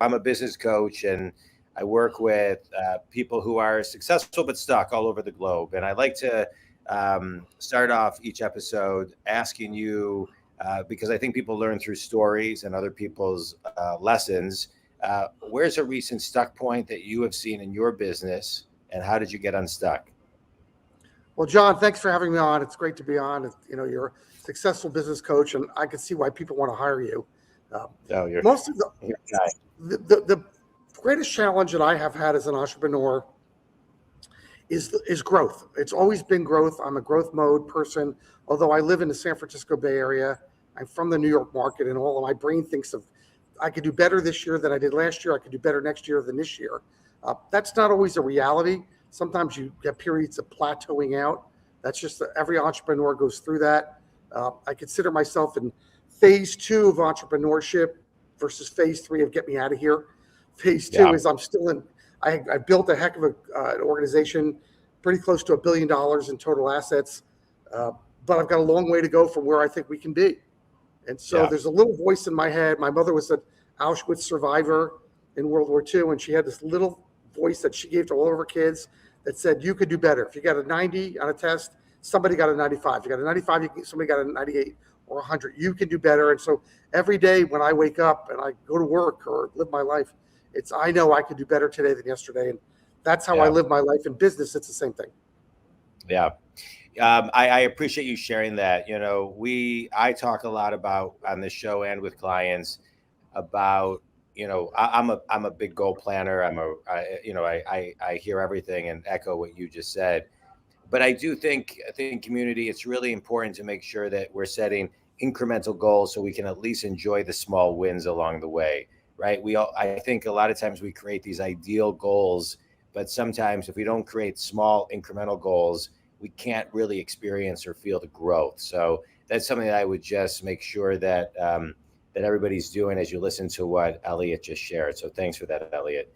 I'm a business coach, and I work with people who are successful but stuck all over the globe. And I like to start off each episode asking you, because I think people learn through stories and other people's lessons. Where's a recent stuck point that you have seen in your business, and how did you get unstuck? Well, John, thanks for having me on. It's great to be on. You're a successful business coach, and I can see why people want to hire you. Most of the greatest challenge that I have had as an entrepreneur is growth. It's always been growth. I'm a growth mode person. Although I live in the San Francisco Bay Area, I'm from the New York market, and all of my brain thinks of, I could do better this year than I did last year. I could do better next year than this year. That's not always a reality. Sometimes you get periods of plateauing out. That's just every entrepreneur goes through that. I consider myself in phase 2 of entrepreneurship versus phase 3 of get me out of here. Phase 2 is I'm still in. I built a heck of an organization, pretty close to $1 billion in total assets, but I've got a long way to go from where I think we can be. And so there's a little voice in my head. My mother was an Auschwitz survivor in World War II, and she had this little voice that she gave to all of her kids that said, you could do better. If you got a 90 on a test, somebody got a 95. If you got a 95, somebody got a 98 or 100. You can do better. And so every day when I wake up and I go to work or live my life, I know I could do better today than yesterday. And that's how I live my life. In business, it's the same thing. Yeah. I appreciate you sharing that. I talk a lot about on this show and with clients about, I'm a big goal planner. I hear everything and echo what you just said. But I think community, it's really important to make sure that we're setting incremental goals so we can at least enjoy the small wins along the way, right? I think a lot of times we create these ideal goals, but sometimes if we don't create small incremental goals, we can't really experience or feel the growth. So that's something that I would just make sure that everybody's doing as you listen to what Elliot just shared. So thanks for that, Elliot.